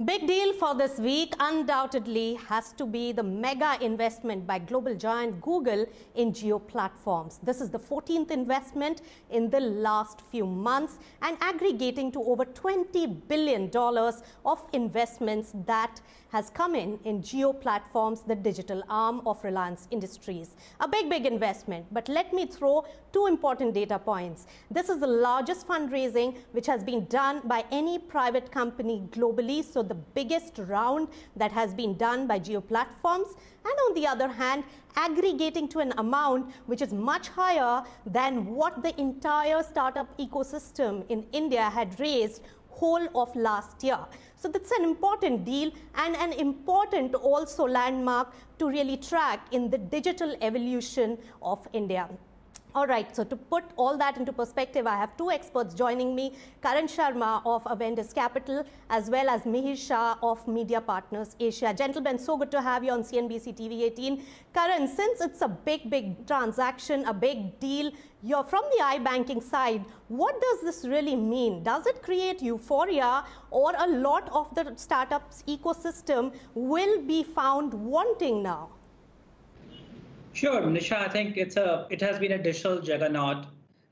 Big deal for this week undoubtedly has to be the mega investment by global giant Google in Jio Platforms. This is the 14th investment in the last few months and aggregating to over $20 billion of investments that has come in Jio Platforms, the digital arm of Reliance Industries. A big investment, but let me throw two important data points. This is the largest fundraising which has been done by any private company globally, so the biggest round that has been done by Jio Platforms, and on the other hand, aggregating to an amount which is much higher than what the entire startup ecosystem in India had raised whole of last year. So that's an important deal and an important also landmark to really track in the digital evolution of India. All right, so to put all that into perspective, I have two experts joining me, Karan Sharma of Avendus Capital as well as Mihir Shah of Media Partners Asia. Gentlemen, so good to have you on CNBC TV 18. Karan, since it's a big transaction, a big deal, you're from the iBanking side, what does this really mean? Does it create euphoria, or a lot of the startups ecosystem will be found wanting now? Sure, Nisha, I think it has been a digital juggernaut.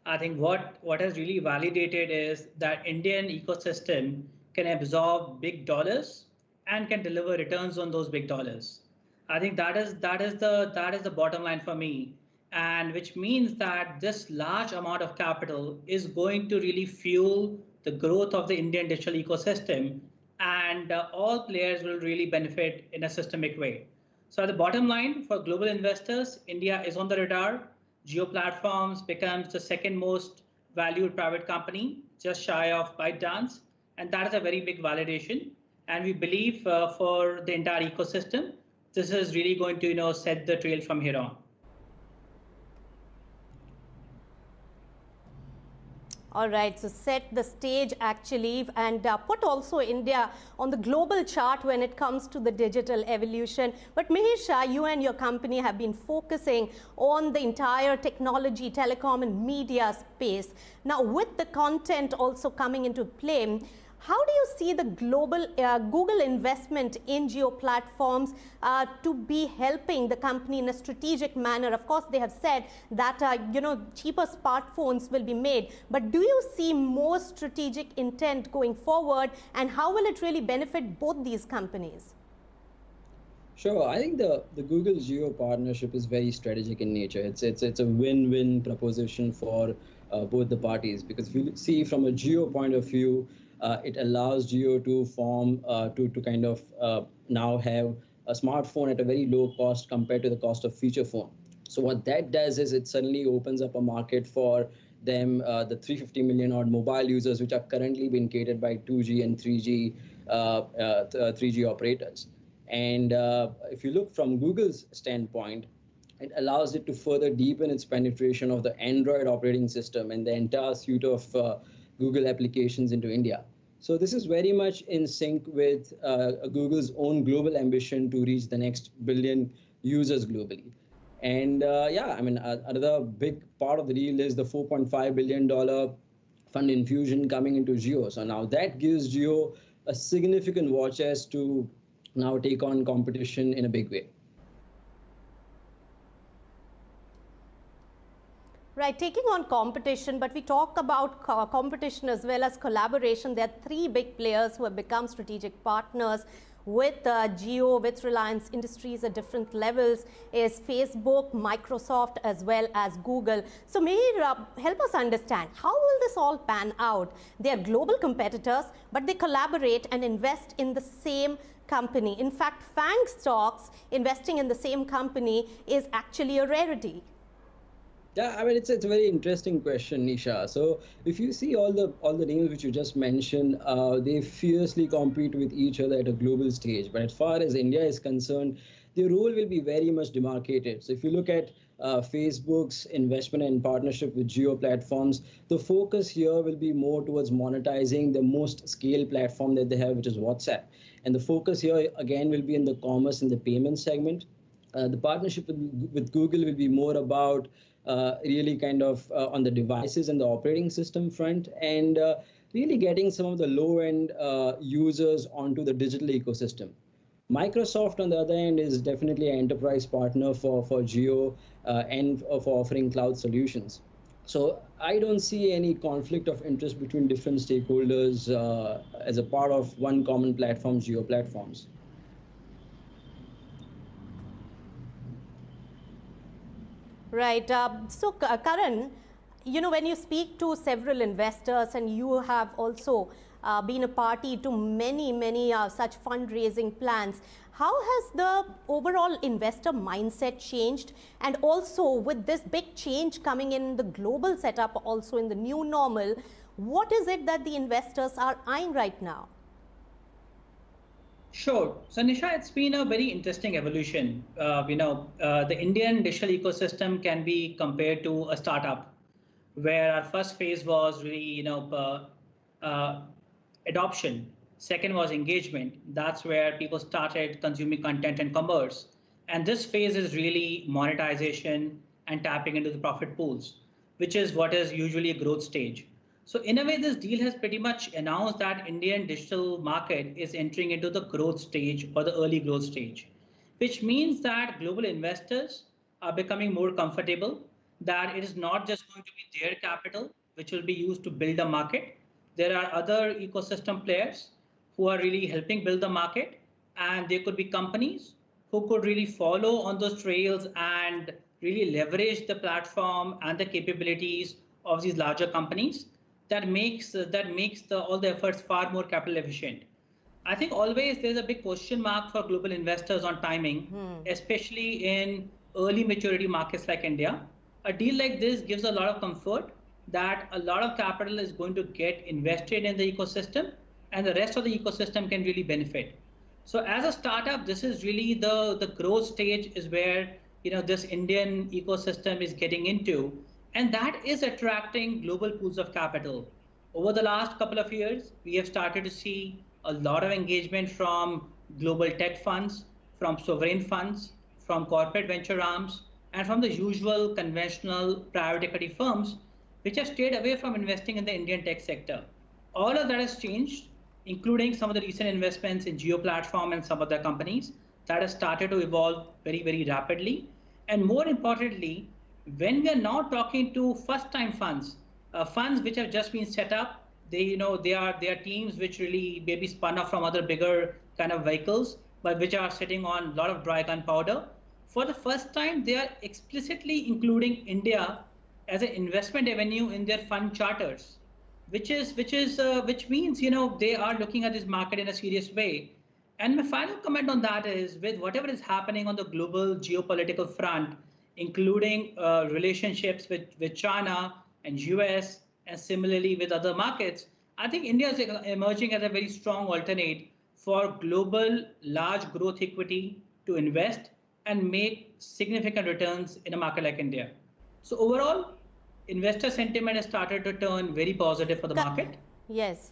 I think what has really validated is that Indian ecosystem can absorb big dollars and can deliver returns on those big dollars. I think that is the bottom line for me, and which means that this large amount of capital is going to really fuel the growth of the Indian digital ecosystem, and all players will really benefit in a systemic way. So at the bottom line, for global investors, India is on the radar. Jio Platforms becomes the second most valued private company, just shy of ByteDance. And that is a very big validation. And we believe for the entire ecosystem, this is really going to set the trail from here on. All right, so set the stage actually and put also India on the global chart when it comes to the digital evolution. But Mihir Shah, you and your company have been focusing on the entire technology, telecom and media space. Now with the content also coming into play, how do you see the global Google investment in Jio Platforms to be helping the company in a strategic manner? Of course, they have said that cheaper smartphones will be made, but do you see more strategic intent going forward, and how will it really benefit both these companies? Sure, I think the Google Jio partnership is very strategic in nature. It's a win-win proposition for both the parties, because if you see from a Jio point of view, it allows Jio to form to kind of now have a smartphone at a very low cost compared to the cost of feature phone. So what that does is it suddenly opens up a market for them, the 350 million odd mobile users, which are currently being catered by 2G and 3G operators. And if you look from Google's standpoint, it allows it to further deepen its penetration of the Android operating system and the entire suite of Google applications into India. So this is very much in sync with Google's own global ambition to reach the next billion users globally. And yeah, I mean, another big part of the deal is the $4.5 billion fund infusion coming into Jio. So now that gives Jio a significant war chest to now take on competition in a big way. Right, taking on competition, but we talk about competition as well as collaboration. There are three big players who have become strategic partners with Jio, with Reliance Industries at different levels, is Facebook, Microsoft, as well as Google. So Mihir, help us understand, how will this all pan out? They are global competitors, but they collaborate and invest in the same company. In fact, FANG stocks investing in the same company is actually a rarity. Yeah, I mean, it's a very interesting question, Nisha. So if you see all the names which you just mentioned, they fiercely compete with each other at a global stage. But as far as India is concerned, their role will be very much demarcated. So if you look at Facebook's investment and partnership with Jio Platforms, the focus here will be more towards monetizing the most scale platform that they have, which is WhatsApp. And the focus here, again, will be in the commerce and the payment segment. The partnership with Google will be more about really kind of on the devices and the operating system front. And really getting some of the low-end users onto the digital ecosystem. Microsoft, on the other hand, is definitely an enterprise partner for Jio and for offering cloud solutions. So I don't see any conflict of interest between different stakeholders as a part of one common platform, Jio Platforms. Right. Karan, when you speak to several investors and you have also been a party to many such fundraising plans, how has the overall investor mindset changed? And also with this big change coming in the global setup, also in the new normal, what is it that the investors are eyeing right now? Sure. So Nisha, it's been a very interesting evolution. The Indian digital ecosystem can be compared to a startup, where our first phase was really, adoption. Second was engagement. That's where people started consuming content and commerce. And this phase is really monetization and tapping into the profit pools, which is what is usually a growth stage. So in a way, this deal has pretty much announced that Indian digital market is entering into the growth stage or the early growth stage, which means that global investors are becoming more comfortable that it is not just going to be their capital, which will be used to build a market. There are other ecosystem players who are really helping build the market, and there could be companies who could really follow on those trails and really leverage the platform and the capabilities of these larger companies that makes all the efforts far more capital efficient. I think always there's a big question mark for global investors on timing, especially in early maturity markets like India. A deal like this gives a lot of comfort that a lot of capital is going to get invested in the ecosystem and the rest of the ecosystem can really benefit. So as a startup, this is really the growth stage is where this Indian ecosystem is getting into, and that is attracting global pools of capital. Over the last couple of years, we have started to see a lot of engagement from global tech funds, from sovereign funds, from corporate venture arms, and from the usual conventional private equity firms, which have stayed away from investing in the Indian tech sector. All of that has changed, including some of the recent investments in Jio Platform and some other companies that have started to evolve very rapidly. And more importantly, when we are now talking to first-time funds, funds which have just been set up, they are teams which really maybe spun off from other bigger kind of vehicles, but which are sitting on a lot of dry gunpowder. For the first time, they are explicitly including India as an investment avenue in their fund charters, which means they are looking at this market in a serious way. And my final comment on that is, with whatever is happening on the global geopolitical front, including relationships with China and US, and similarly with other markets, I think India is emerging as a very strong alternate for global large growth equity to invest and make significant returns in a market like India. So overall, investor sentiment has started to turn very positive for the market. Yes.